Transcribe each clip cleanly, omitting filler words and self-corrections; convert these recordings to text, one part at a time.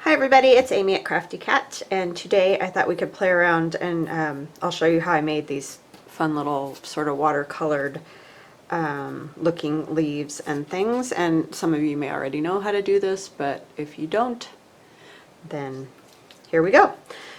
Hi everybody, it's Amy at Crafty Cat, and today I thought we could play around and I'll show you how I made these fun little sort of watercolored looking leaves and things. And some of you may already know how to do this, but if you don't, then here we go.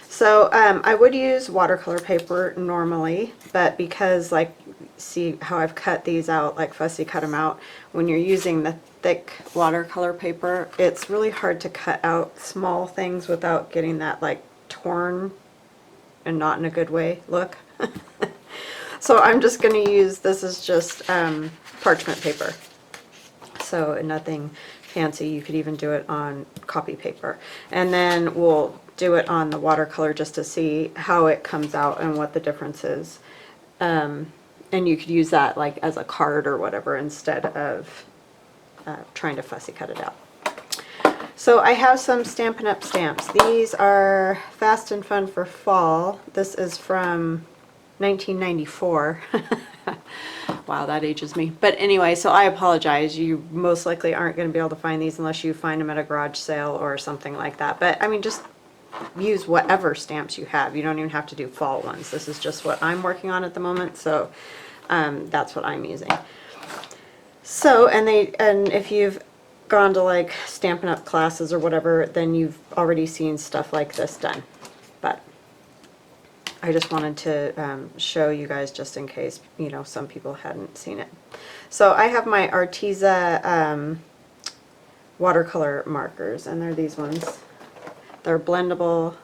So I would use watercolor paper normally, but because, like, see how I've cut these out, like Fussy cut them out, when you're using the thick watercolor paper, it's really hard to cut out small things without getting that like torn and not in a good way look. So I'm just going to use, this is just parchment paper. So nothing fancy. You could even do it on copy paper. And then we'll do it on the watercolor just to see how it comes out and what the difference is. And you could use that like as a card or whatever instead of trying to fussy cut it out. So I have some Stampin' Up! Stamps. These are Fast and Fun for Fall. This is from 1994. Wow, that ages me. But anyway, so I apologize. You most likely aren't going to be able to find these unless you find them at a garage sale or something like that. But I mean, just use whatever stamps you have. You don't even have to do fall ones. This is just what I'm working on at the moment, so that's what I'm using. So, and if you've gone to like Stampin' Up! Classes or whatever, then you've already seen stuff like this done. But I just wanted to show you guys just in case, you know, some people hadn't seen it. So I have my ARTEZA watercolor markers, and they're these ones. They're blendable,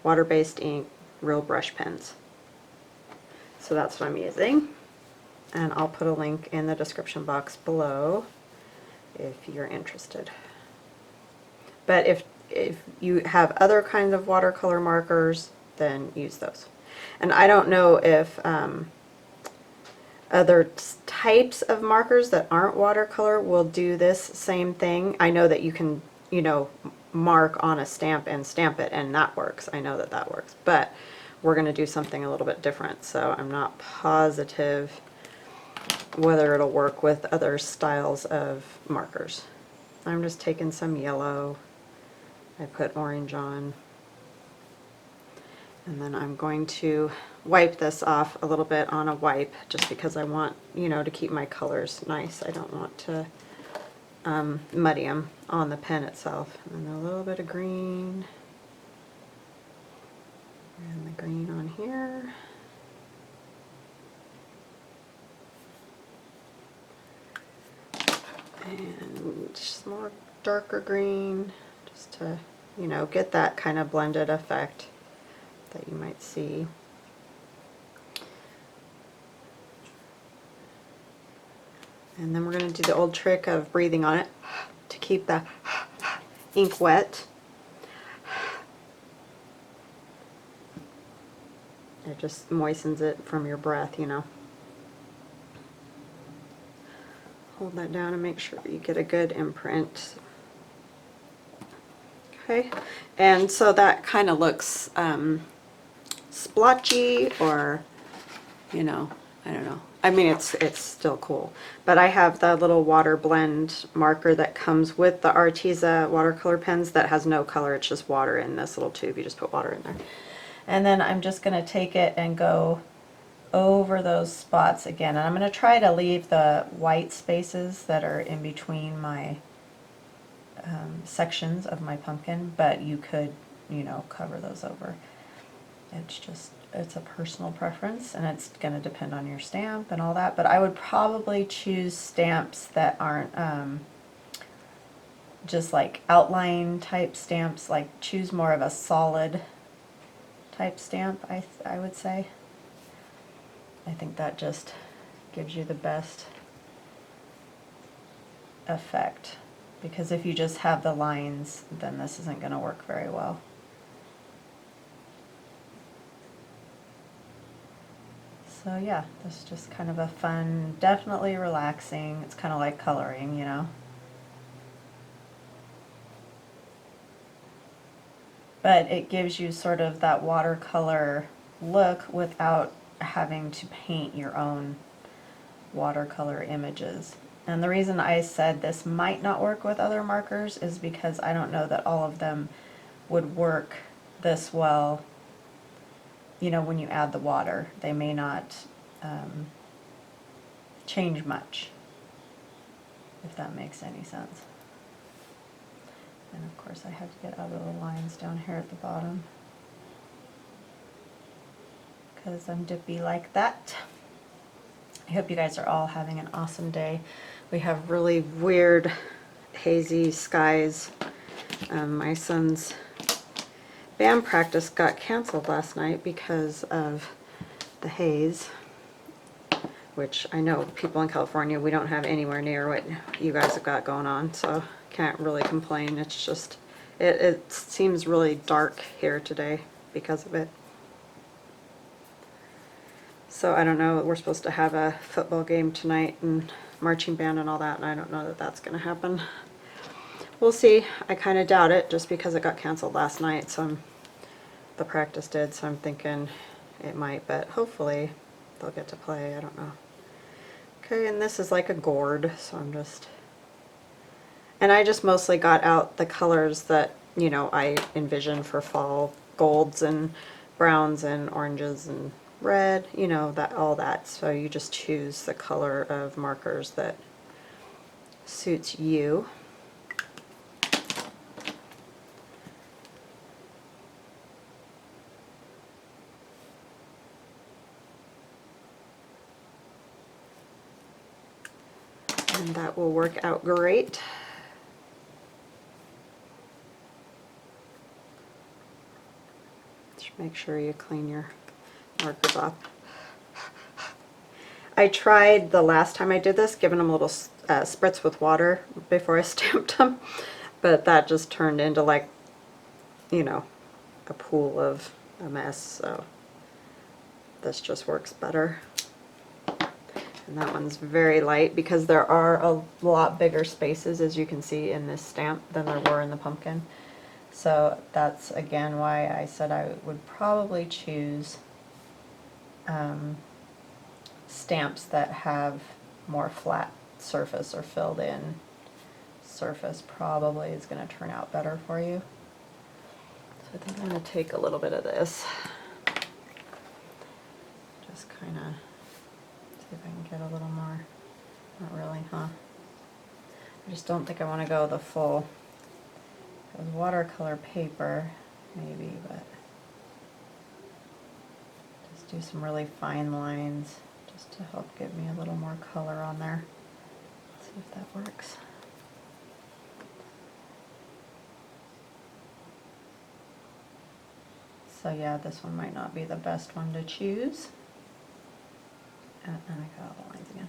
water-based ink, real brush pens. So that's what I'm using. And I'll put a link in the description box below if you're interested. But if you have other kinds of watercolor markers, then use those. And I don't know if other types of markers that aren't watercolor will do this same thing. I know that you can, you know, mark on a stamp and stamp it, and that works. I know that that works. But we're going to do something a little bit different, so I'm not positive whether it'll work with other styles of markers. I'm just taking some yellow. I put orange on. And then I'm going to wipe this off a little bit on a wipe just because I want, you know, to keep my colors nice. I don't want to muddy them on the pen itself. And a little bit of green. And the green on here. And just more darker green, just to, you know, get that kind of blended effect that you might see. And then we're going to do the old trick of breathing on it to keep the ink wet. It just moistens it from your breath, you know. Hold that down and make sure you get a good imprint. Okay, and so that kind of looks splotchy, or, you know, I don't know. I mean, it's still cool. But I have the little water blend marker that comes with the ARTEZA watercolor pens that has no color. It's just water in this little tube. You just put water in there. And then I'm just going to take it and go over those spots again, and I'm going to try to leave the white spaces that are in between my sections of my pumpkin, but you could, you know, cover those over. It's just, it's a personal preference, and it's going to depend on your stamp and all that, but I would probably choose stamps that aren't just like outline type stamps. Like, choose more of a solid type stamp, I would say. I think that just gives you the best effect, because if you just have the lines, then this isn't going to work very well. So yeah, this is just kind of a fun, definitely relaxing. It's kind of like coloring, you know. But it gives you sort of that watercolor look without having to paint your own watercolor images. And the reason I said this might not work with other markers is because I don't know that all of them would work this well, you know, when you add the water. They may not change much, if that makes any sense. And of course I have to get out of the lines down here at the bottom, because I'm dippy like that. I hope you guys are all having an awesome day. We have really weird hazy skies. My son's band practice got canceled last night because of the haze, which I know people in California, we don't have anywhere near what you guys have got going on, so can't really complain. It's just, it seems really dark here today because of it. So I don't know, we're supposed to have a football game tonight and marching band and all that, and I don't know that that's going to happen. We'll see. I kind of doubt it just because it got canceled last night, so the practice did, so I'm thinking it might, but hopefully they'll get to play. I don't know. Okay, and this is like a gourd, so I'm just... And I just mostly got out the colors that, you know, I envision for fall. Golds and browns and oranges and red, you know, that, all that. So you just choose the color of markers that suits you. And that will work out great. Just make sure you clean your markers off. I tried the last time I did this, giving them a little spritz with water before I stamped them, but that just turned into, like, you know, a pool of a mess, so this just works better. And that one's very light because there are a lot bigger spaces, as you can see in this stamp, than there were in the pumpkin. So that's again why I said I would probably choose stamps that have more flat surface or filled in surface. Probably is going to turn out better for you. So I think I'm going to take a little bit of this, just kind of see if I can get a little more. Not really, huh? I just don't think I want to go the full. It was watercolor paper, maybe, but just do some really fine lines just to help give me a little more color on there. Let's see if that works. So yeah, this one might not be the best one to choose. And I got all the lines again.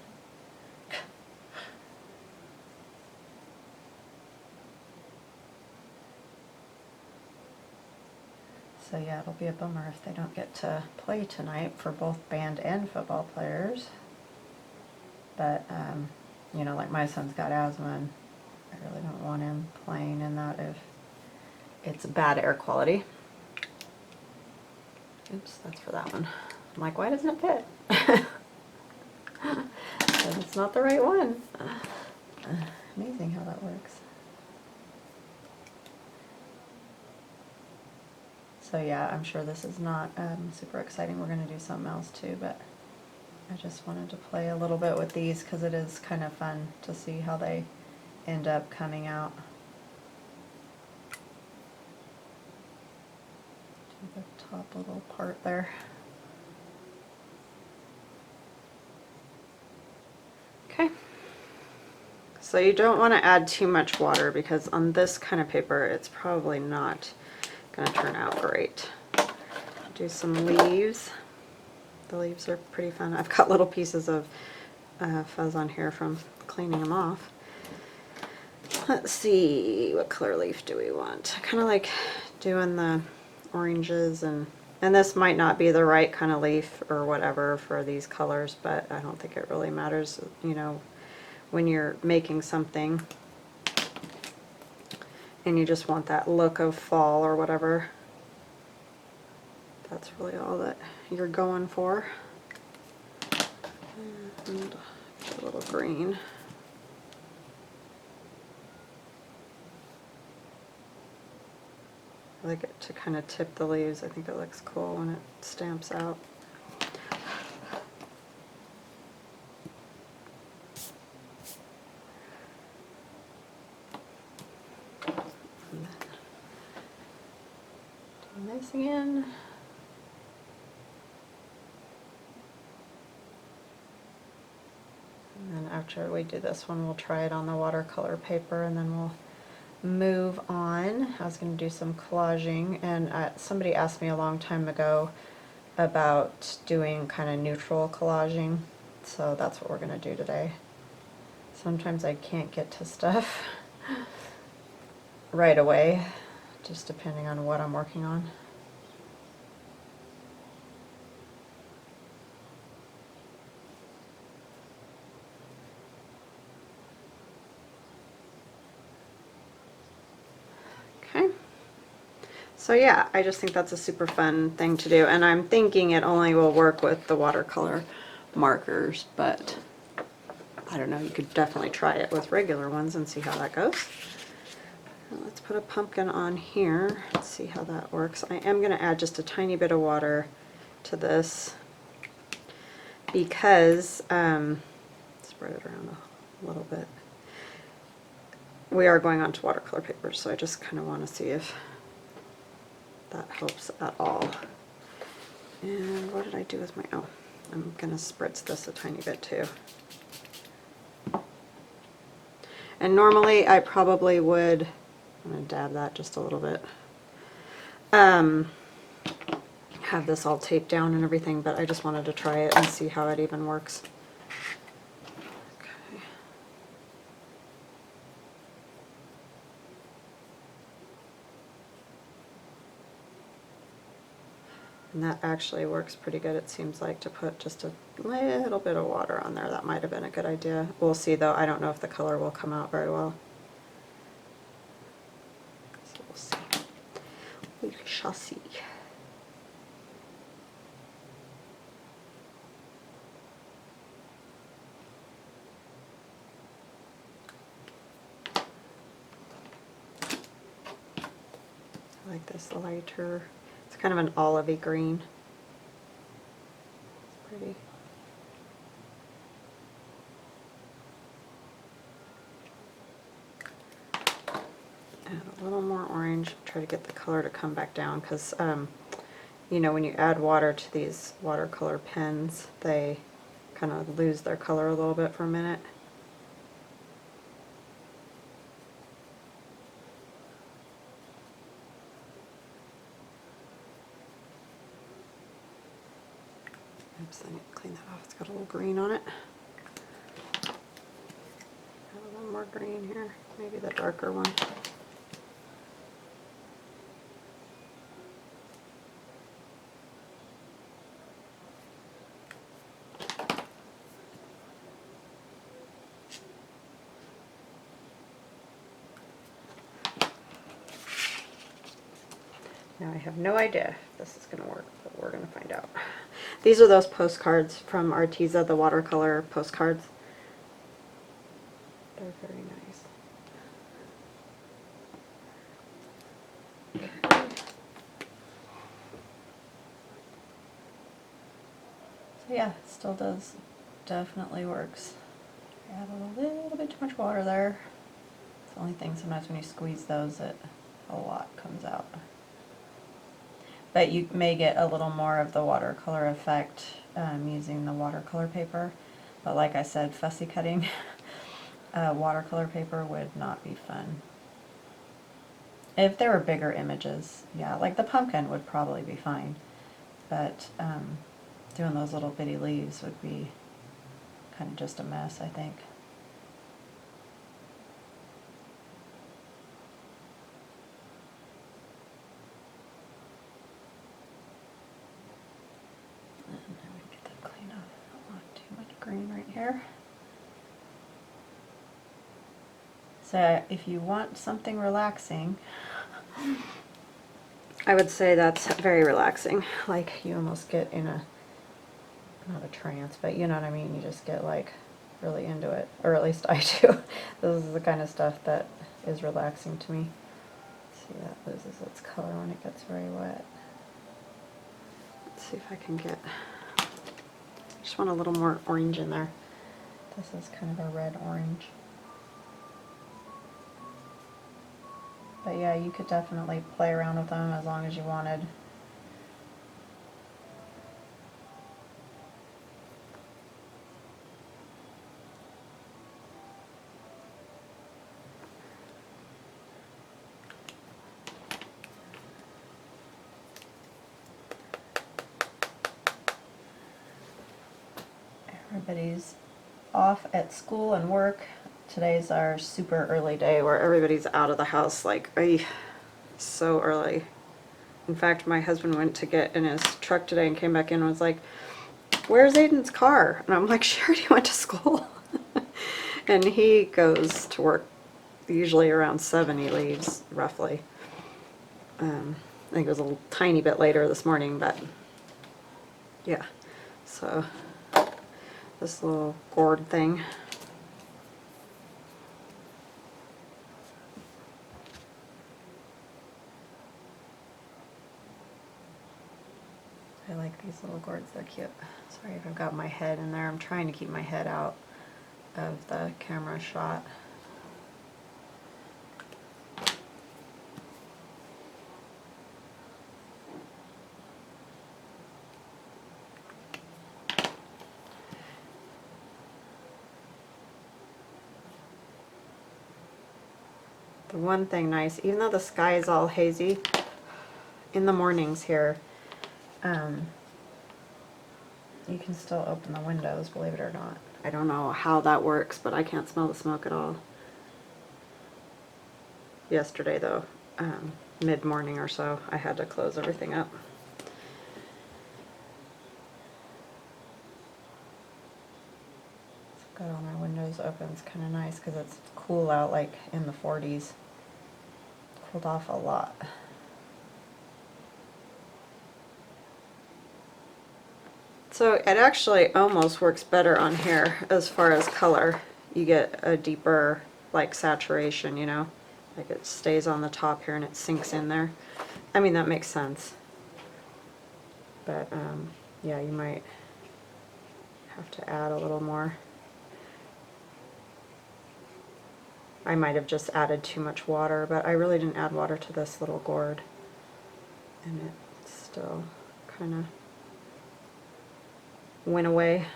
So yeah, it'll be a bummer if they don't get to play tonight for both band and football players. But, you know, like my son's got asthma, and I really don't want him playing in that if it's bad air quality. Oops, that's for that one. I'm like, why doesn't it fit? It's not the right one. Amazing how that works. So yeah, I'm sure this is not super exciting. We're going to do something else too, but I just wanted to play a little bit with these because it is kind of fun to see how they end up coming out. Do the top little part there. Okay. So you don't want to add too much water because on this kind of paper it's probably not going to turn out great. Do some leaves. The leaves are pretty fun. I've got little pieces of fuzz on here from cleaning them off. Let's see, what color leaf do we want? I kind of like doing the oranges, and this might not be the right kind of leaf or whatever for these colors, but I don't think it really matters, you know, when you're making something and you just want that look of fall or whatever. That's really all that you're going for. And a little green. I like it to kind of tip the leaves. I think it looks cool when it stamps out. And then do this again. And then after we do this one, we'll try it on the watercolor paper, and then we'll move on. I was going to do some collaging, and somebody asked me a long time ago about doing kind of neutral collaging, so that's what we're going to do today. Sometimes I can't get to stuff right away, just depending on what I'm working on. Okay. So yeah, I just think that's a super fun thing to do, and I'm thinking it only will work with the watercolor markers, but I don't know, you could definitely try it with regular ones and see how that goes. Let's put a pumpkin on here, let's see how that works. I am going to add just a tiny bit of water to this because, spread it around a little bit. We are going on to watercolor paper, so I just kind of want to see if that helps at all. And what did I do with my, oh, I'm going to spritz this a tiny bit too. And normally I probably would, I'm going to dab that just a little bit, have this all taped down and everything, but I just wanted to try it and see how it even works. Okay. And that actually works pretty good, it seems like, to put just a little bit of water on there. That might have been a good idea. We'll see though, I don't know if the color will come out very well. So we'll see. We shall see. I like this lighter. It's kind of an olivey green. It's pretty. Add a little more orange. Try to get the color to come back down because, you know, when you add water to these watercolor pens, they kind of lose their color a little bit for a minute. Oops, I need to clean that off. It's got a little green on it. Add a little more green here, maybe the darker one. Now I have no idea if this is going to work, but we're going to find out. These are those postcards from ARTEZA, the watercolor postcards. They're very nice. Okay. So yeah, it still does, definitely works. Add a little bit too much water there. It's the only thing, sometimes when you squeeze those, a lot comes out. But you may get a little more of the watercolor effect using the watercolor paper. But like I said, fussy cutting watercolor paper would not be fun. If there were bigger images, yeah, like the pumpkin would probably be fine. But doing those little bitty leaves would be kind of just a mess, I think. Green right here. So if you want something relaxing, I would say that's very relaxing. Like you almost get in a, not a trance, but you know what I mean, you just get like really into it, or at least I do. This is the kind of stuff that is relaxing to me. See, that loses its color when it gets very wet. Let's see if I can get, just want a little more orange in there. This is kind of a red orange. But yeah, you could definitely play around with them as long as you wanted. Everybody's off at school and work. Today's our super early day where everybody's out of the house like so early. In fact, my husband went to get in his truck today and came back in and was like, "Where's Aiden's car?" And I'm like, "She already went to school." And he goes to work usually around 7, he leaves roughly. I think it was a tiny bit later this morning, but yeah. So this little gourd thing. I like these little gourds, they're cute. Sorry if I've got my head in there. I'm trying to keep my head out of the camera shot. The one thing nice, even though the sky is all hazy, in the mornings here, you can still open the windows, believe it or not. I don't know how that works, but I can't smell the smoke at all. Yesterday though, mid-morning or so, I had to close everything up. So I've got all my windows open. It's kind of nice because it's cool out, like in the 40s. Cooled off a lot. So it actually almost works better on here as far as color. You get a deeper like saturation, you know? Like it stays on the top here and it sinks in there. I mean, that makes sense. But yeah, you might have to add a little more. I might have just added too much water, but I really didn't add water to this little gourd. And it still kind of went away.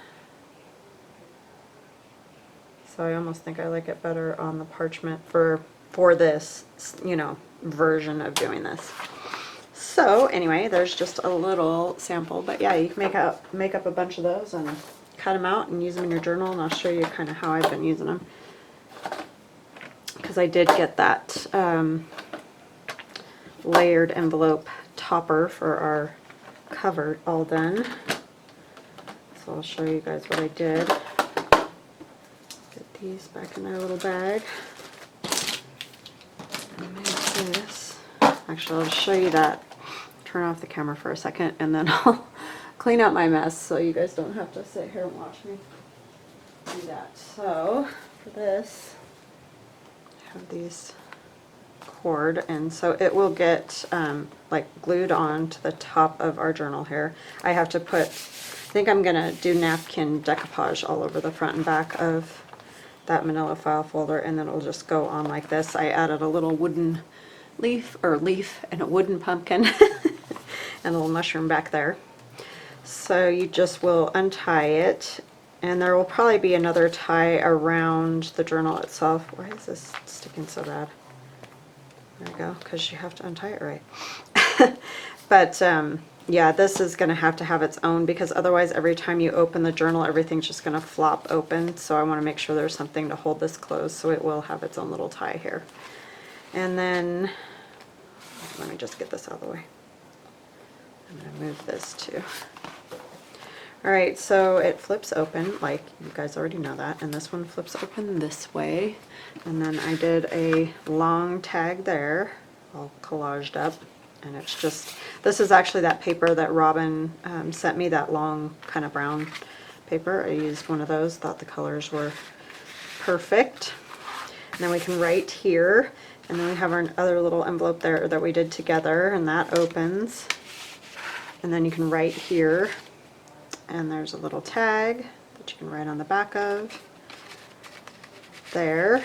So I almost think I like it better on the parchment for this, you know, version of doing this. So anyway, there's just a little sample, but yeah, you can make up a bunch of those and cut them out and use them in your journal, and I'll show you kind of how I've been using them. Because I did get that layered envelope topper for our cover all done. So I'll show you guys what I did. Get these back in their little bag. And make this. Actually, I'll show you that. Turn off the camera for a second and then I'll clean out my mess so you guys don't have to sit here and watch me do that. So for this, I have these cord, and so it will get like glued on to the top of our journal here. I have to put, I think I'm gonna do napkin decoupage all over the front and back of that manila file folder, and then it'll just go on like this. I added a little wooden leaf and a wooden pumpkin and a little mushroom back there. So you just will untie it, and there will probably be another tie around the journal itself. Why is this sticking so bad? There we go, because you have to untie it right. But yeah, this is going to have its own, because otherwise every time you open the journal, everything's just going to flop open. So I want to make sure there's something to hold this closed, so it will have its own little tie here. And then, let me just get this out of the way. I'm going to move this too. Alright, so it flips open, like you guys already know that, and this one flips open this way. And then I did a long tag there, all collaged up. And it's just, this is actually that paper that Robin sent me, that long kind of brown paper. I used one of those, thought the colors were perfect. And then we can write here. And then we have our other little envelope there that we did together, and that opens. And then you can write here, and there's a little tag that you can write on the back of. There.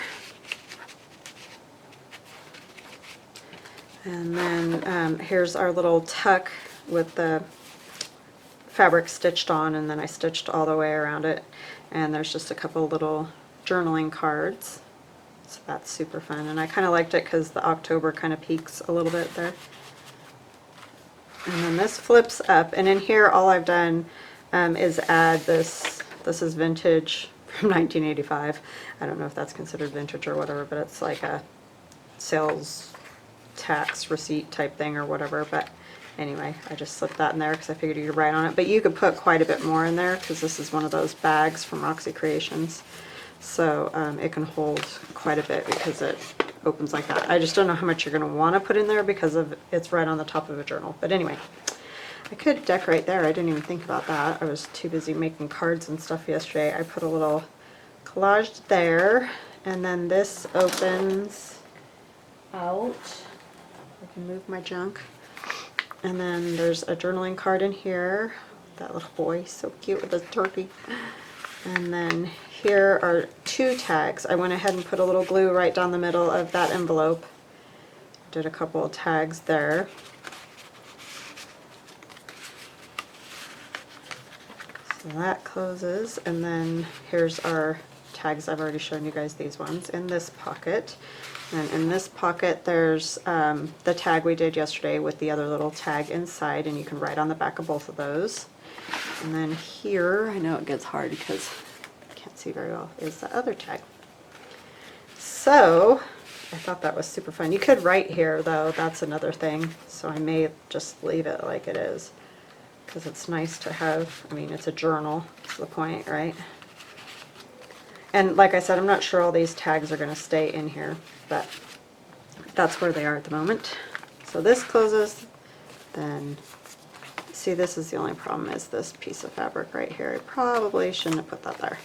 And then here's our little tuck with the fabric stitched on, and then I stitched all the way around it. And there's just a couple little journaling cards. So that's super fun. And I kind of liked it because the October kind of peaks a little bit there. And then this flips up, and in here all I've done is add this. This is vintage from 1985. I don't know if that's considered vintage or whatever, but it's like a sales tax receipt type thing or whatever. But anyway, I just slipped that in there because I figured you could write on it. But you could put quite a bit more in there because this is one of those bags from Roxy Creations. So it can hold quite a bit because it opens like that. I just don't know how much you're going to want to put in there because of it's right on the top of a journal. But anyway, I could decorate there. I didn't even think about that. I was too busy making cards and stuff yesterday. I put a little collage there, and then this opens out. I can move my junk. And then there's a journaling card in here. That little boy, so cute with his turkey. And then here are two tags. I went ahead and put a little glue right down the middle of that envelope. Did a couple of tags there. So that closes, and then here's our tags. I've already shown you guys these ones in this pocket. And in this pocket there's the tag we did yesterday with the other little tag inside, and you can write on the back of both of those. And then here, I know it gets hard because I can't see very well, is the other tag. So I thought that was super fun. You could write here though, that's another thing. So I may just leave it like it is because it's nice to have, I mean, it's a journal, that's the point, right? And like I said, I'm not sure all these tags are going to stay in here, but that's where they are at the moment. So this closes, then see, this is the only problem, is this piece of fabric right here. I probably shouldn't have put that there.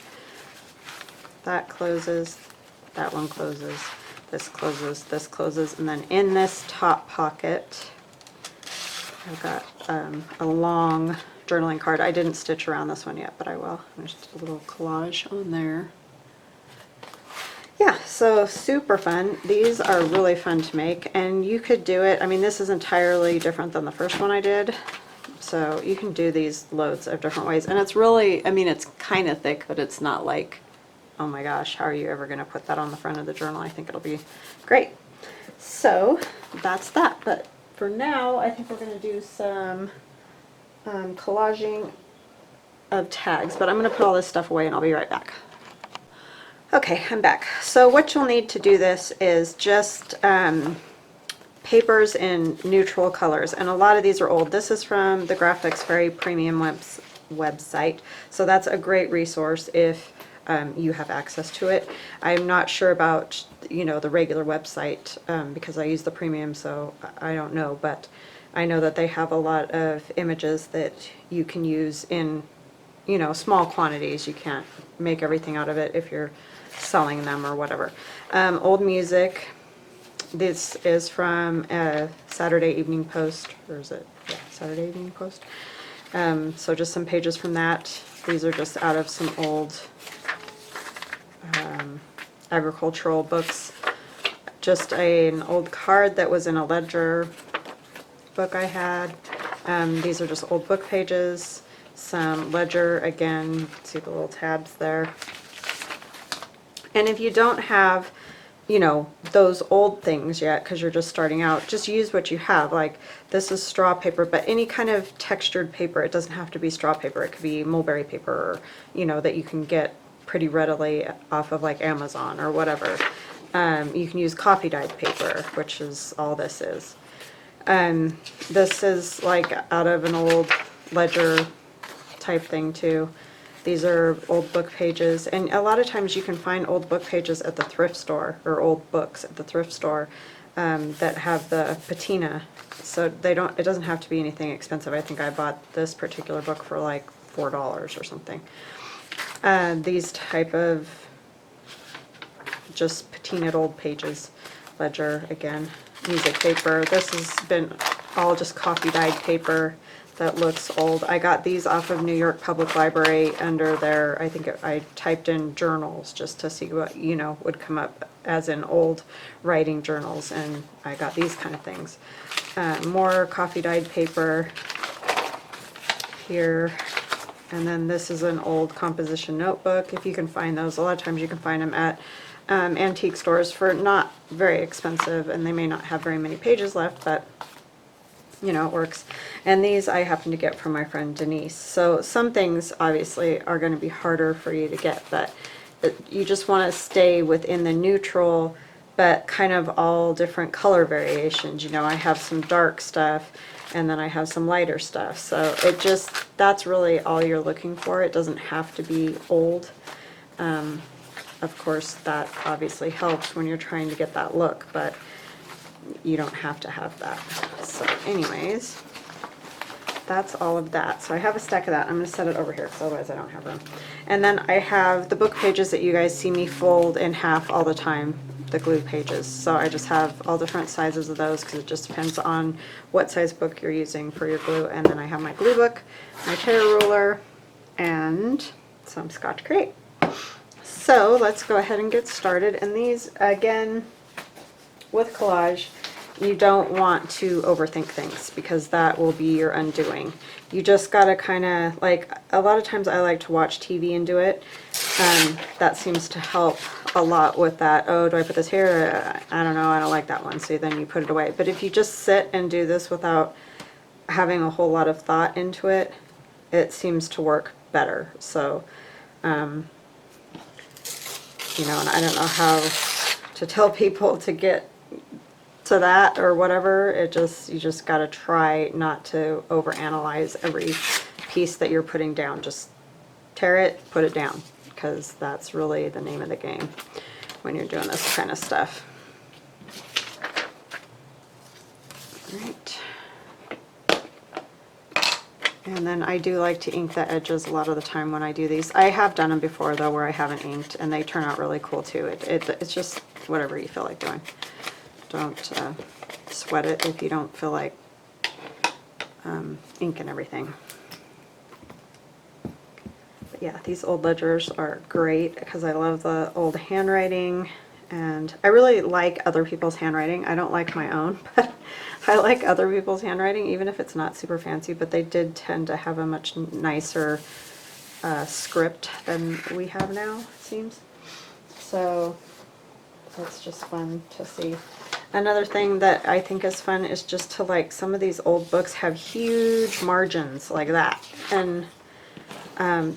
That closes, that one closes, this closes, and then in this top pocket I've got a long journaling card. I didn't stitch around this one yet, but I will. There's just a little collage on there. Yeah, so super fun. These are really fun to make, and you could do it, I mean, this is entirely different than the first one I did, so you can do these loads of different ways. And it's really, I mean, it's kind of thick, but it's not like, oh my gosh, how are you ever going to put that on the front of the journal? I think it'll be great. So that's that. But for now, I think we're going to do some collaging of tags, but I'm going to put all this stuff away and I'll be right back. Okay, I'm back. So what you'll need to do this is just papers in neutral colors, and a lot of these are old. This is from the Graphics Very Premium website, so that's a great resource if you have access to it. I'm not sure about, you know, the regular website because I use the premium, so I don't know, but I know that they have a lot of images that you can use in, you know, small quantities. You can't make everything out of it if you're selling them or whatever. Old music. This is from Saturday Evening Post, or is it? Yeah, Saturday Evening Post. So just some pages from that. These are just out of some old agricultural books. Just an old card that was in a ledger book I had. These are just old book pages. Some ledger, again, see the little tabs there. And if you don't have, you know, those old things yet, because you're just starting out, just use what you have. Like, this is straw paper, but any kind of textured paper, it doesn't have to be straw paper. It could be mulberry paper, or, you know, that you can get pretty readily off of like Amazon or whatever. You can use coffee dyed paper, which is all this is. This is like out of an old ledger type thing too. These are old book pages, and a lot of times you can find old book pages at the thrift store, or old books at the thrift store that have the patina. So they don't, it doesn't have to be anything expensive. I think I bought this particular book for like $4 or something. These type of just patinaed old pages. ledger again, music paper. This has been all just coffee dyed paper that looks old. I got these off of New York Public Library under their, I think I typed in journals just to see what, you know, would come up as in old writing journals, and I got these kind of things. More coffee dyed paper here. And then this is an old composition notebook, if you can find those. A lot of times you can find them at antique stores for not very expensive, and they may not have very many pages left, but you know, it works. And these I happen to get from my friend Denise. So some things obviously are going to be harder for you to get, but you just want to stay within the neutral, but kind of all different color variations. You know, I have some dark stuff, and then I have some lighter stuff. So it just, that's really all you're looking for. It doesn't have to be old. Of course, that obviously helps when you're trying to get that look, but you don't have to have that. So anyways, that's all of that. So I have a stack of that. I'm going to set it over here because otherwise I don't have room. And then I have the book pages that you guys see me fold in half all the time, the glue pages. So I just have all different sizes of those because it just depends on what size book you're using for your glue. And then I have my glue book, my tear ruler, and some Scotch Crate. So let's go ahead and get started. And these, again, with collage, you don't want to overthink things because that will be your undoing. You just gotta kind of, like, a lot of times I like to watch TV and do it. That seems to help a lot with that. Oh, do I put this here? I don't know, I don't like that one. So then you put it away. But if you just sit and do this without having a whole lot of thought into it, it seems to work better. So, you know, and I don't know how to tell people to get to that or whatever. It just, you just got to try not to overanalyze every piece that you're putting down. Just tear it, put it down, because that's really the name of the game when you're doing this kind of stuff. All right. And then I do like to ink the edges a lot of the time when I do these. I have done them before though where I haven't inked, and they turn out really cool too. It's just whatever you feel like doing. Don't sweat it if you don't feel like inking everything. But yeah, these old ledgers are great because I love the old handwriting, and I really like other people's handwriting. I don't like my own, but I like other people's handwriting, even if it's not super fancy, but they did tend to have a much nicer script than we have now, it seems. So that's just fun to see. Another thing that I think is fun is just to, like, some of these old books have huge margins like that, and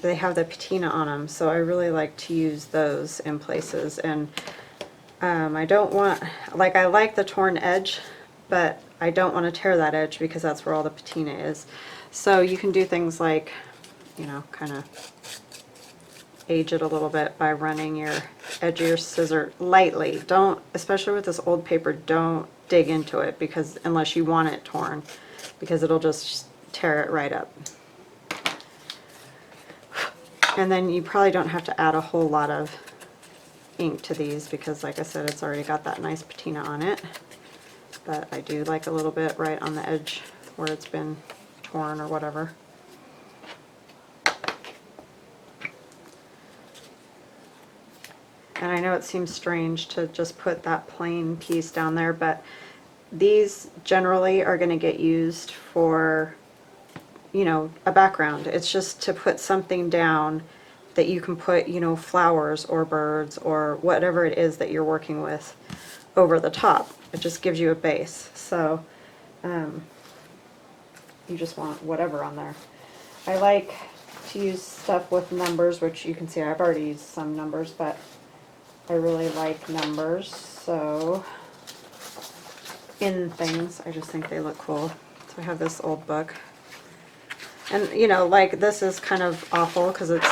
they have the patina on them, so I really like to use those in places. And I don't want, like, I like the torn edge, but I don't want to tear that edge because that's where all the patina is. So you can do things like, you know, kind of age it a little bit by running your edge of your scissor lightly. Don't, especially with this old paper, don't dig into it because unless you want it torn, because it'll just tear it right up. And then you probably don't have to add a whole lot of ink to these because, like I said, it's already got that nice patina on it. But I do like a little bit right on the edge where it's been torn or whatever. And I know it seems strange to just put that plain piece down there, but these generally are going to get used for, you know, a background. It's just to put something down that you can put, you know, flowers or birds or whatever it is that you're working with over the top. It just gives you a base. So you just want whatever on there. I like to use stuff with numbers, which you can see I've already used some numbers, but I really like numbers. So in things, I just think they look cool. So I have this old book. And, you know, like, this is kind of awful because it's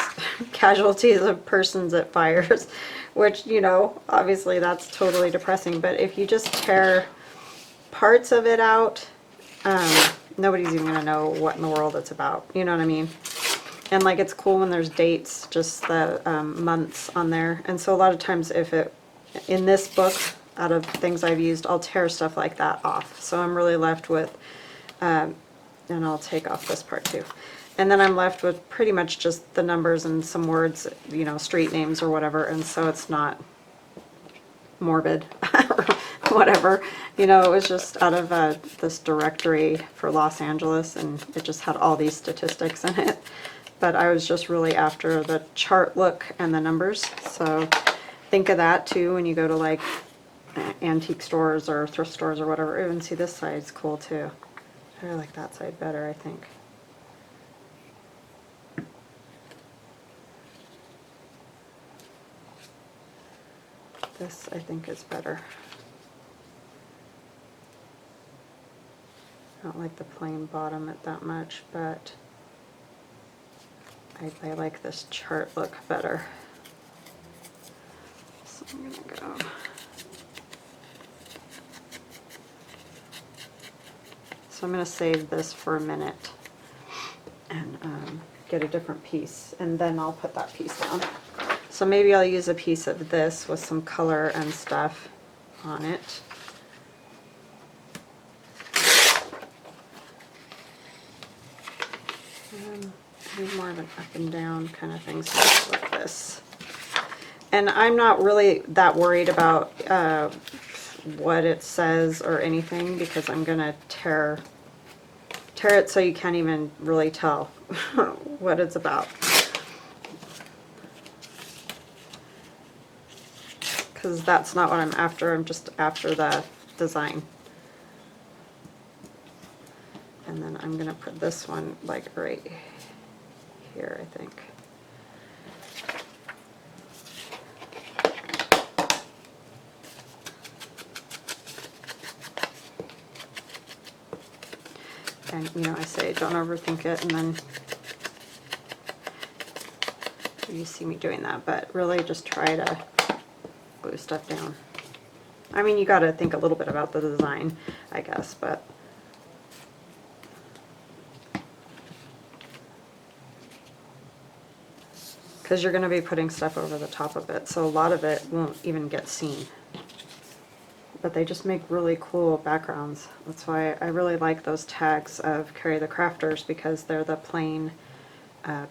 casualties of persons at fires, which, you know, obviously that's totally depressing. But if you just tear parts of it out, nobody's even going to know what in the world it's about. You know what I mean? And, like, it's cool when there's dates, just the months on there. And so a lot of times if it, in this book, out of things I've used, I'll tear stuff like that off. So I'm really left with, and I'll take off this part too. And then I'm left with pretty much just the numbers and some words, you know, street names or whatever, and so it's not morbid or whatever. You know, it was just out of this directory for Los Angeles, and it just had all these statistics in it. But I was just really after the chart look and the numbers. So think of that too when you go to like antique stores or thrift stores or whatever. Even see, this side's cool too. I like that side better, I think. This, I think, is better. I don't like the plain bottom it that much, but I like this chart look better. So I'm gonna go. So I'm gonna save this for a minute and get a different piece, and then I'll put that piece down. So maybe I'll use a piece of this with some color and stuff on it. Maybe more of an up and down kind of thing, so like this. And I'm not really that worried about what it says or anything, because I'm gonna tear it so you can't even really tell what it's about. Because that's not what I'm after. I'm just after the design. And then I'm gonna put this one like right here, I think. And you know, I say don't overthink it, and then you see me doing that, but really just try to glue stuff down. I mean, you got to think a little bit about the design, I guess, but because you're going to be putting stuff over the top of it, so a lot of it won't even get seen. But they just make really cool backgrounds. That's why I really like those tags of Carry the Crafters, because they're the plain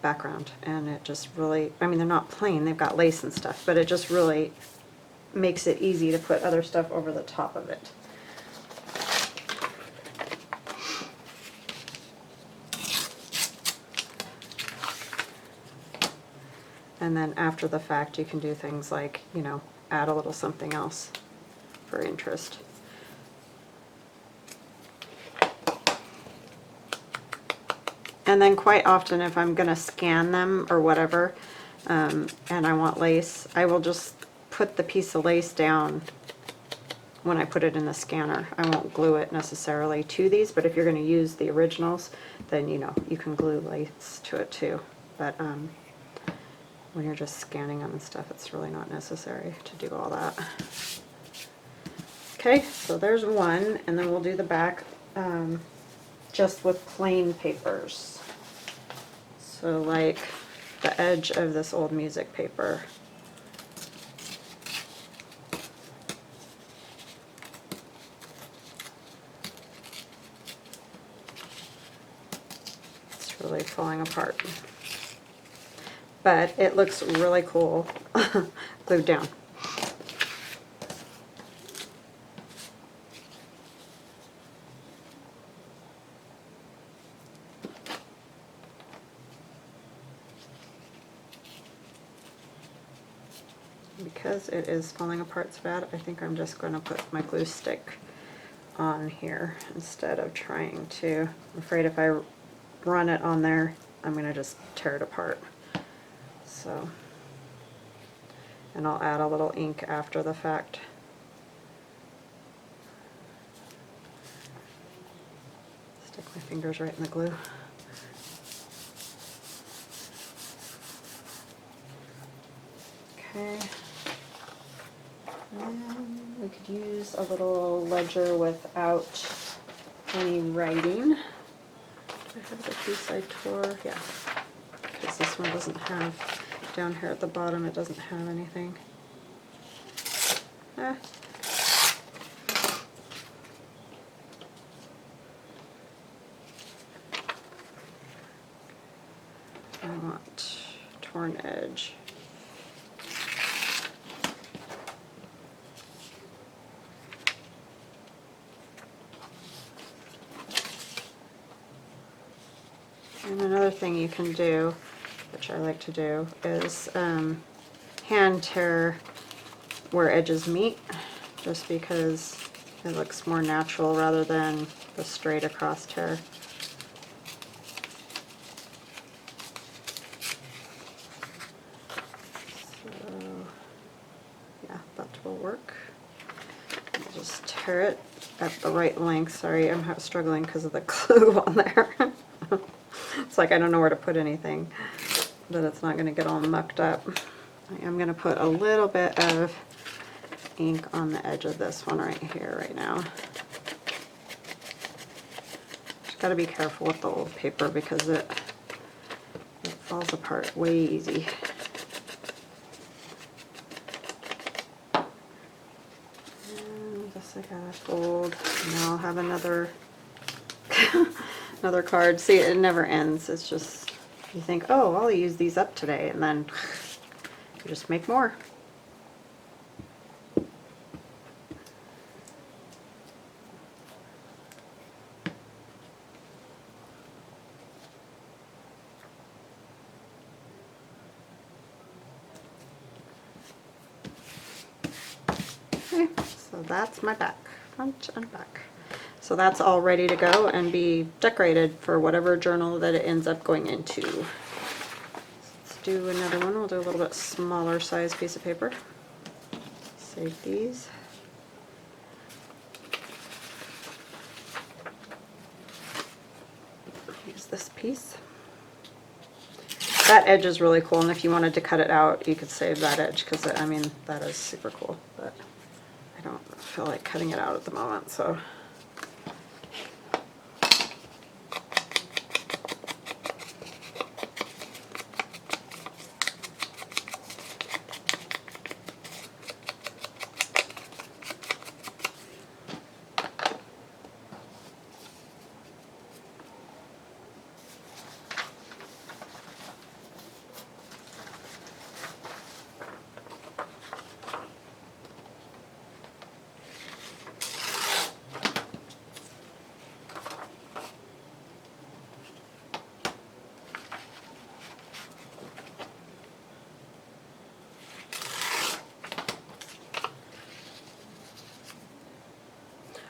background, and it just really, I mean, they're not plain, they've got lace and stuff, but it just really makes it easy to put other stuff over the top of it. And then after the fact, you can do things like, you know, add a little something else for interest. And then quite often, if I'm going to scan them or whatever, and I want lace, I will just put the piece of lace down when I put it in the scanner. I won't glue it necessarily to these, but if you're going to use the originals, then you know, you can glue lace to it too. But when you're just scanning them and stuff, it's really not necessary to do all that. Okay, so there's one, and then we'll do the back just with plain papers. So like the edge of this old music paper. It's really falling apart. But it looks really cool glued down. Because it is falling apart so bad, I think I'm just going to put my glue stick on here instead of trying to. I'm afraid if I run it on there, I'm going to just tear it apart. So, and I'll add a little ink after the fact. Stick my fingers right in the glue. Okay. And we could use a little ledger without any writing. Do I have the piece I tore? Yeah. Because this one doesn't have, down here at the bottom, it doesn't have anything. want torn edge. And another thing you can do, which I like to do, is hand tear where edges meet, just because it looks more natural rather than the straight across tear. So yeah, that will work. I'll just tear it at the right length. Sorry, I'm struggling because of the glue on there. It's like I don't know where to put anything, but it's not going to get all mucked up. I am going to put a little bit of ink on the edge of this one right here, right now. Just got to be careful with the old paper because it falls apart way easy. And this I gotta fold. Now I'll have another another card. See, it never ends. It's just, you think, oh, I'll use these up today, and then you just make more. Okay, so that's my back, front and back. So that's all ready to go and be decorated for whatever journal that it ends up going into. Let's do another one. We'll do a little bit smaller size piece of paper. Save these. Use this piece. That edge is really cool, and if you wanted to cut it out, you could save that edge, because I mean, that is super cool, but I don't feel like cutting it out at the moment, so.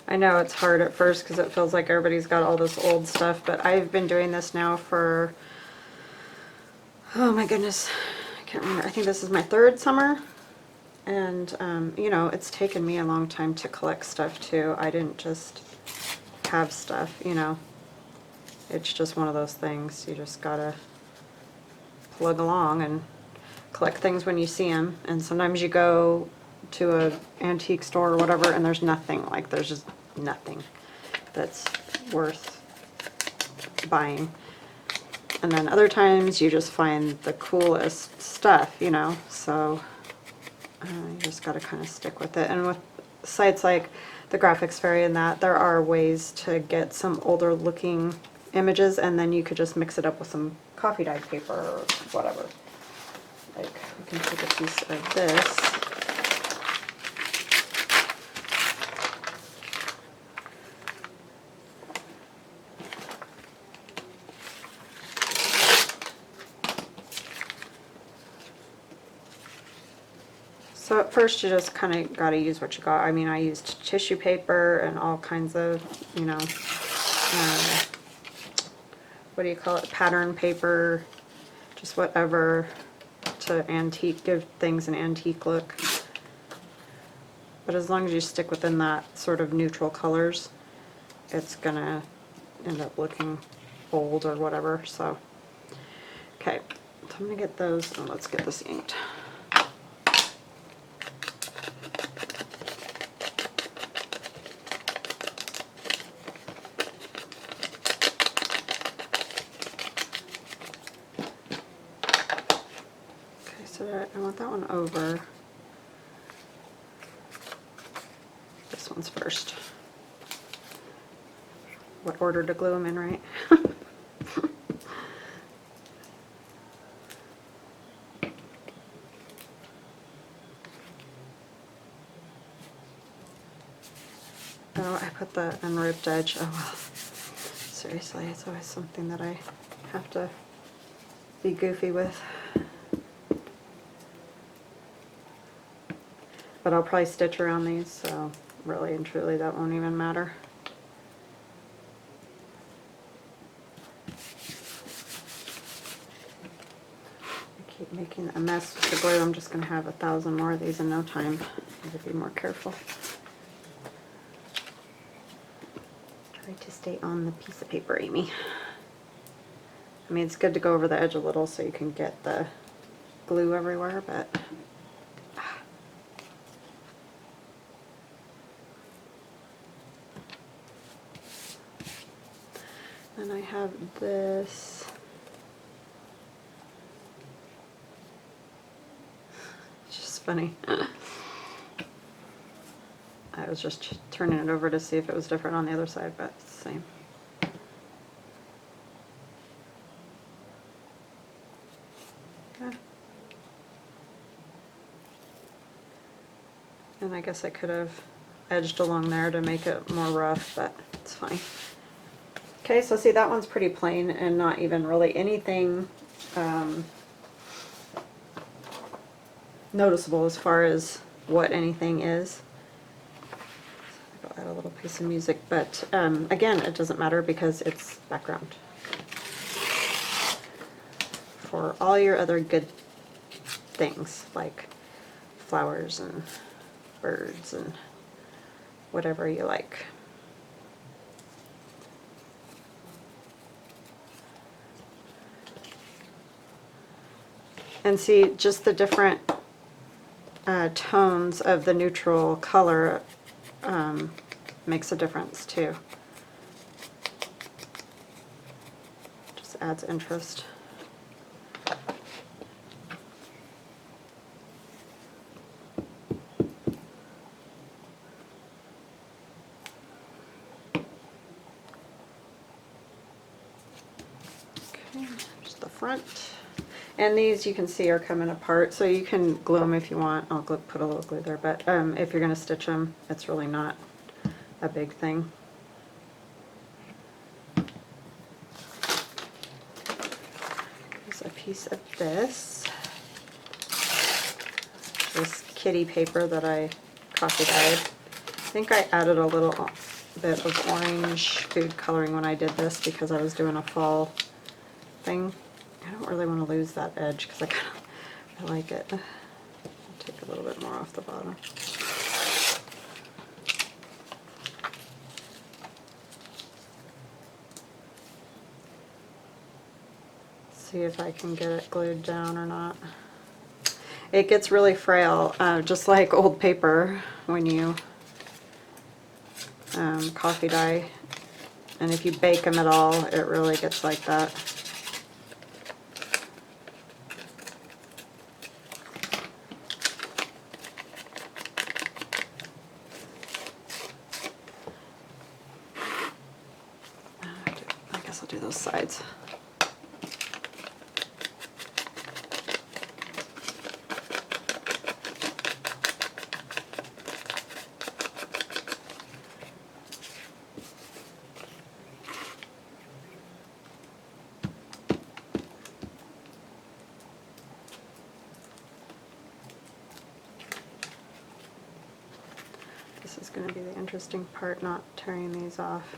I know it's hard at first because it feels like everybody's got all this old stuff, but I've been doing this now for, oh my goodness, I can't remember. I think this is my 3rd summer, and you know, it's taken me a long time to collect stuff too. I didn't just have stuff, you know. It's just one of those things. You just gotta plug along and collect things when you see them, and sometimes you go to an antique store or whatever and there's nothing, like there's just nothing that's worth buying. And then other times you just find the coolest stuff, you know, so you just got to kind of stick with it. And with sites like the Graphics Fairy and that, there are ways to get some older looking images, and then you could just mix it up with some coffee dyed paper or whatever. Like, we can take a piece of this. So at first you just kind of got to use what you got. I mean, I used tissue paper and all kinds of, you know, what do you call it, pattern paper, just whatever to antique, give things an antique look. But as long as you stick within that sort of neutral colors, it's gonna end up looking old or whatever. So, okay, so I'm gonna get those, and let's get this inked. So I want that one over. This one's first. What order to glue them in, right? the unripped edge. Oh well, seriously, it's always something that I have to be goofy with. But I'll probably stitch around these, so really and truly that won't even matter. I keep making a mess with the glue. I'm just going to have 1,000 more of these in no time. I have to be more careful. Try to stay on the piece of paper, Amy. I mean, it's good to go over the edge a little so you can get the glue everywhere, but then I have this. It's just funny. I was just turning it over to see if it was different on the other side, but it's the same. Okay. And I guess I could have edged along there to make it more rough, but it's fine. Okay, so see, that one's pretty plain and not even really anything noticeable as far as what anything is. I'll add a little piece of music, but again, it doesn't matter because it's background. For all your other good things, like flowers and birds and whatever you like. And see, just the different tones of the neutral color makes a difference too. Just adds interest. Okay, just the front. And these you can see are coming apart, so you can glue them if you want. I'll put a little glue there, but if you're going to stitch them, it's really not a big thing. Here's a piece of this kitty paper that I coffee dyed. I think I added a little bit of orange food coloring when I did this because I was doing a fall thing. I don't really want to lose that edge because I like it. I'll take a little bit more off the bottom. See if I can get it glued down or not. It gets really frail, just like old paper when you coffee dye. And if you bake them at all, it really gets like that. I'll do those sides. This is going to be the interesting part, not tearing these off.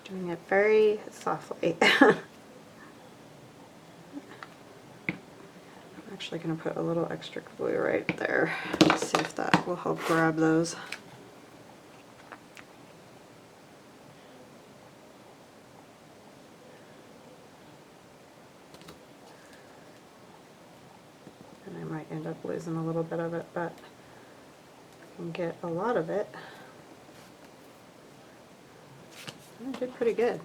Doing it very softly. I'm actually going to put a little extra glue right there. Let's see if that will help grab those. And I might end up losing a little bit of it, but I can get a lot of it. I did pretty good.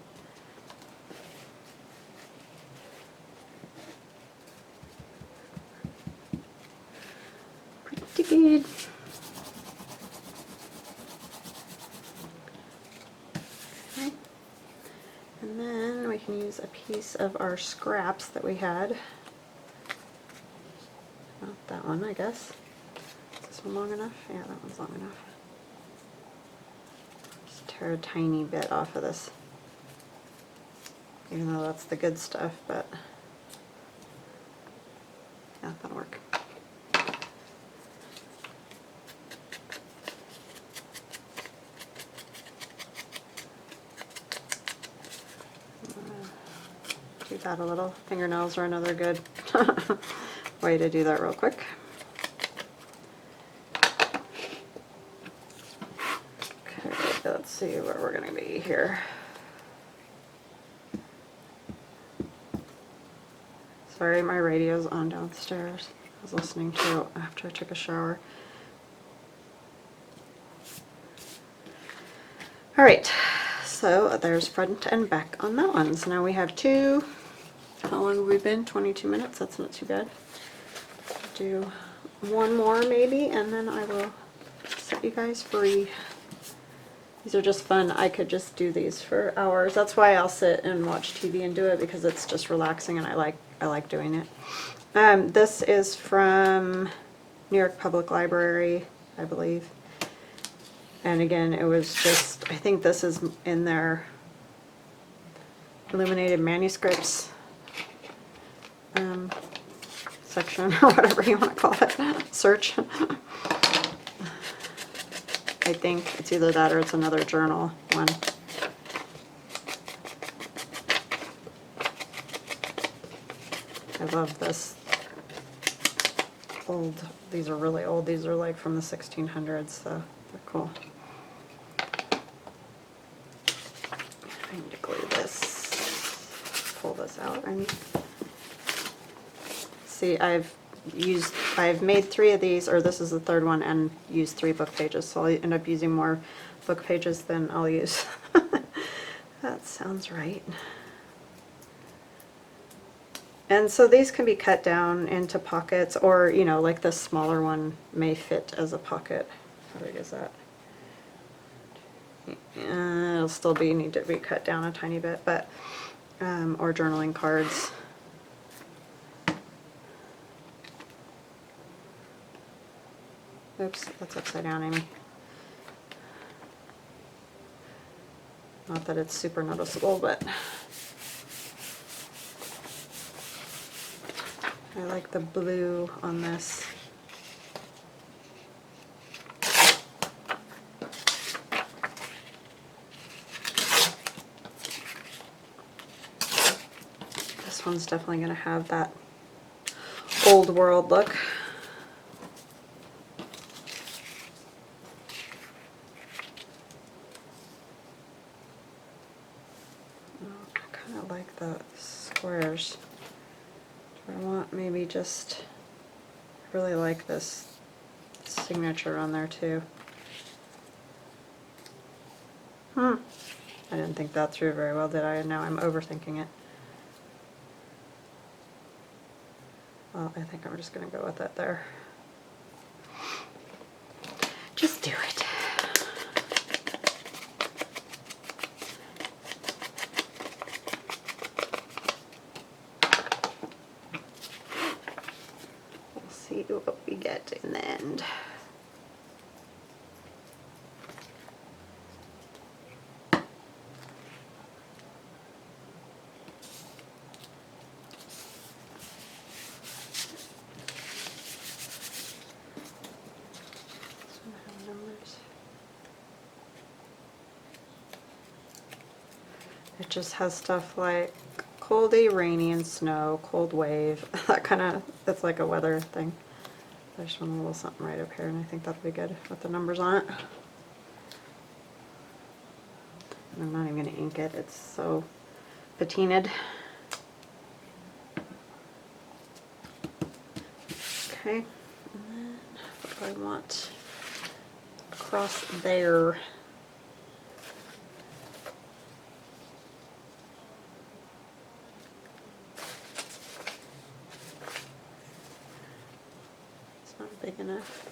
Pretty good. Okay. And then we can use a piece of our scraps that we had. Not that one, I guess. Is this one long enough? Yeah, that one's long enough. tear a tiny bit off of this, even though that's the good stuff, but yeah, that'll work. Do that a little. Fingernails are another good way to do that real quick. Okay, let's see where we're going to be here. Sorry, my radio's on downstairs. I was listening to it after I took a shower. Alright, so there's front and back on that one. So now we have two. How long have we been? 22 minutes? That's not too bad. Do one more maybe, and then I will set you guys free. These are just fun. I could just do these for hours. That's why I'll sit and watch TV and do it, because it's just relaxing and I like doing it. This is from New York Public Library, I believe. And again, it was just, I think this is in their illuminated manuscripts section, or whatever you want to call it, search. I think it's either that or it's another journal one. I love this old, these are really old, these are like from the 1600s, so they're cool. I need to glue this, pull this out. See, I've made 3 of these, or this is the 3rd one, and used 3 book pages, so I'll end up using more book pages than I'll use. That sounds right. And so these can be cut down into pockets, or, you know, like this smaller one may fit as a pocket. How big is that? It'll still need to be cut down a tiny bit, but, or journaling cards. Oops, that's upside down, Amy. Not that it's super noticeable, but I like the blue on this. This one's definitely going to have that old world look. Like the squares. I want maybe just, I really like this signature on there too. I didn't think that through very well, did I? And now I'm overthinking it. Well, I think I'm just going to go with that there. Just do it. See what we get in the end. It just has stuff like coldy, rainy, and snow, cold wave, that kind of, it's like a weather thing. I just want a little something right up here, and I think that'll be good with the numbers on it. And I'm not even going to ink it, it's so patinaed. Okay, and then what do I want across there? Big enough.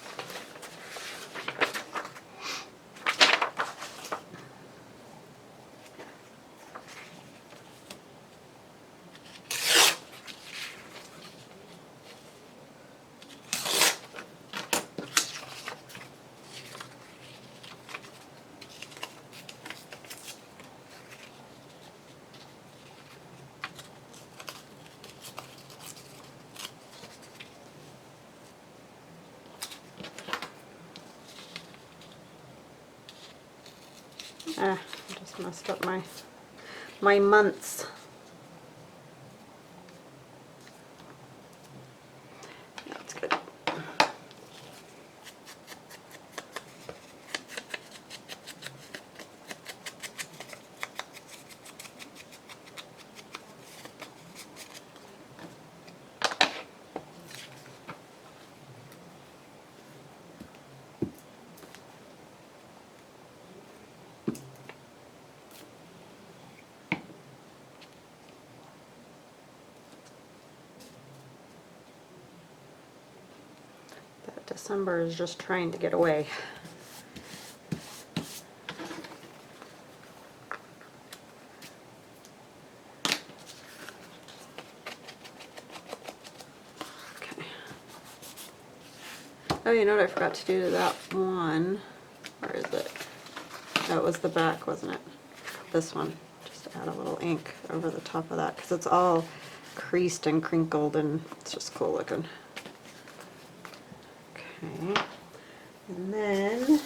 I just messed up my months. That's good. December is just trying to get away. Okay. Oh, you know what I forgot to do to that one? Where is it? That was the back, wasn't it? This one. Just add a little ink over the top of that because it's all creased and crinkled and it's just cool looking. Okay, and then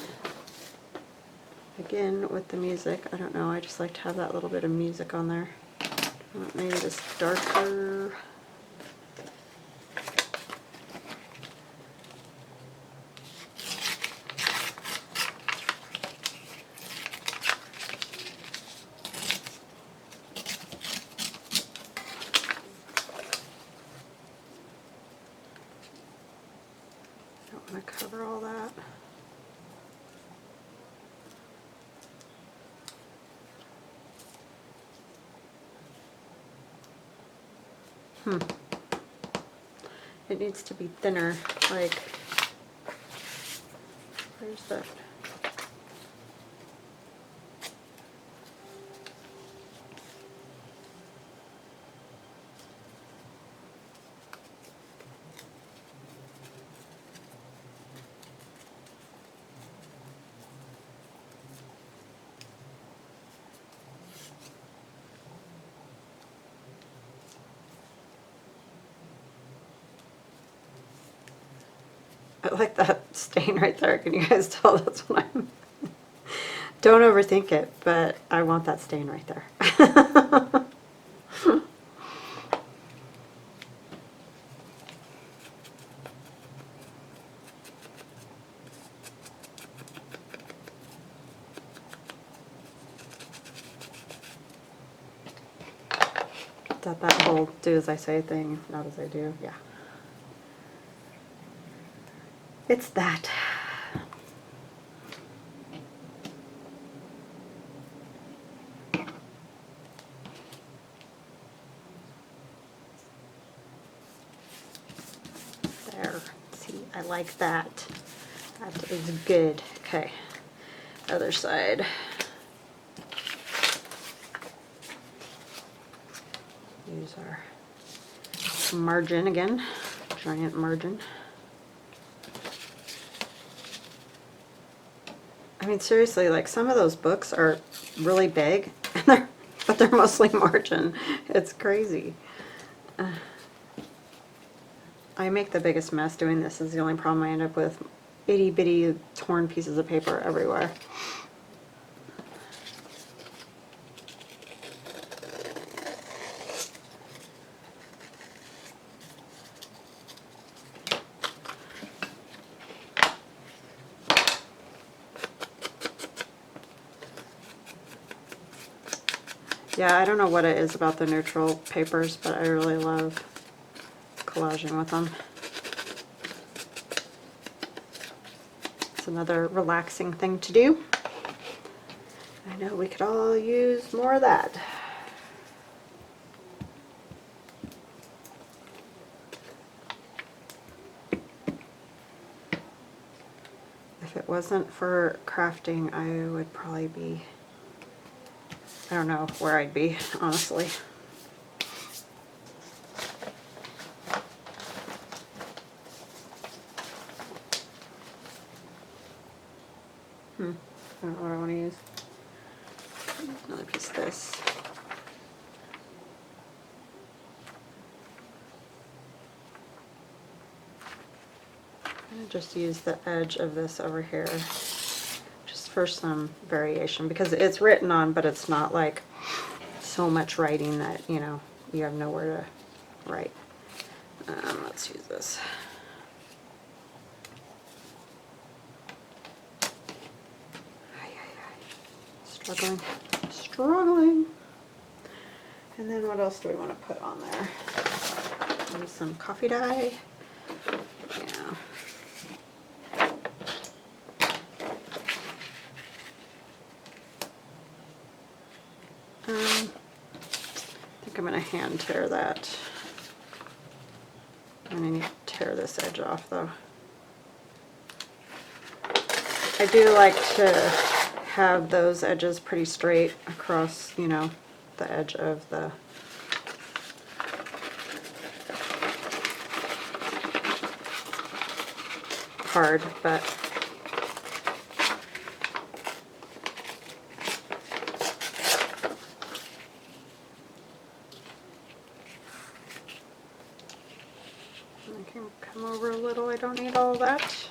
again with the music, I don't know, I just like to have that little bit of music on there. Maybe this darker. Don't want to cover all that. It needs to be thinner, like, where's that? I like that stain right there. Can you guys tell that's what I'm... Don't overthink it, but I want that stain right there. That whole do as I say thing, not as I do, yeah. It's that. There. See, I like that. That is good. Okay. Other side. Use our margin again. Giant margin. I mean, seriously, like some of those books are really big, and but they're mostly margin. It's crazy. I make the biggest mess doing this. Is the only problem. I end up with itty bitty torn pieces of paper everywhere. Yeah, I don't know what it is about the neutral papers, but I really love collaging with them. It's another relaxing thing to do. I know we could all use more of that. If it wasn't for crafting, I would probably be, I don't know where I'd be, honestly. I don't know what I want to use. Another piece of this. I'm going to just use the edge of this over here, just for some variation because it's written on, but it's not like so much writing that, you know, you have nowhere to write. Let's use this. Struggling, struggling. And then what else do we want to put on there? Maybe some coffee dye. Yeah. I think I'm going to hand tear that. And I need to tear this edge off though. I do like to have those edges pretty straight across, you know, the edge of the card, but I can come over a little. I don't need all that.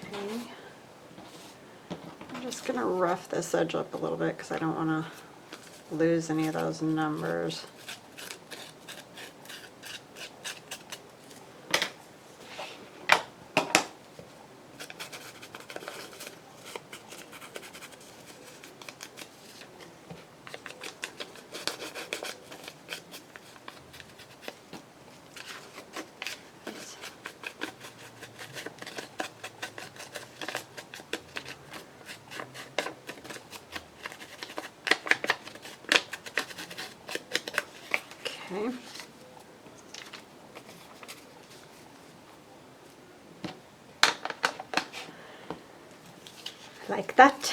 Okay. I'm just going to rough this edge up a little bit because I don't want to lose any of those numbers. Okay. Like that.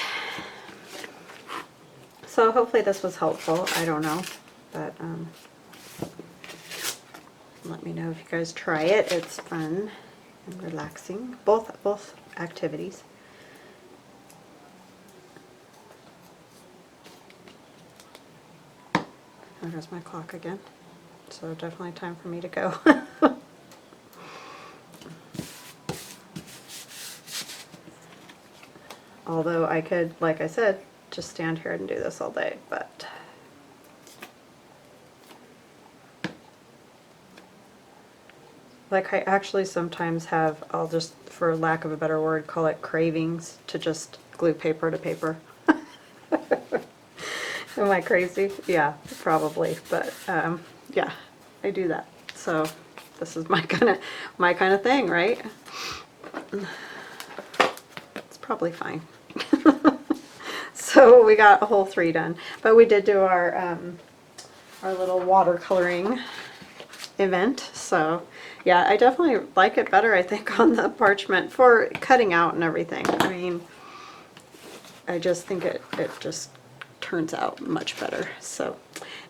So hopefully this was helpful. I don't know, but let me know if you guys try it. It's fun and relaxing. Both activities. There goes my clock again. So definitely time for me to go. Although I could, like I said, just stand here and do this all day, but like I actually sometimes have, I'll just, for lack of a better word, call it cravings to just glue paper to paper. Am I crazy? Yeah, probably, but yeah, I do that. So this is my kind of thing, right? It's probably fine. So we got a whole 3 done, but we did do our little watercoloring event. So yeah, I definitely like it better, I think, on the parchment for cutting out and everything. I mean, I just think it just turns out much better. So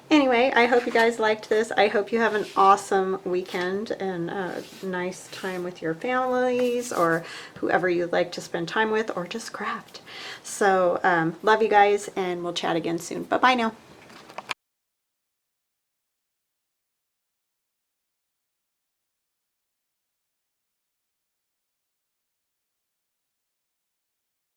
anyway, I hope you guys liked this. I hope you have an awesome weekend and a nice time with your families or whoever you'd like to spend time with, or just craft. So love you guys, and we'll chat again soon. Bye bye now.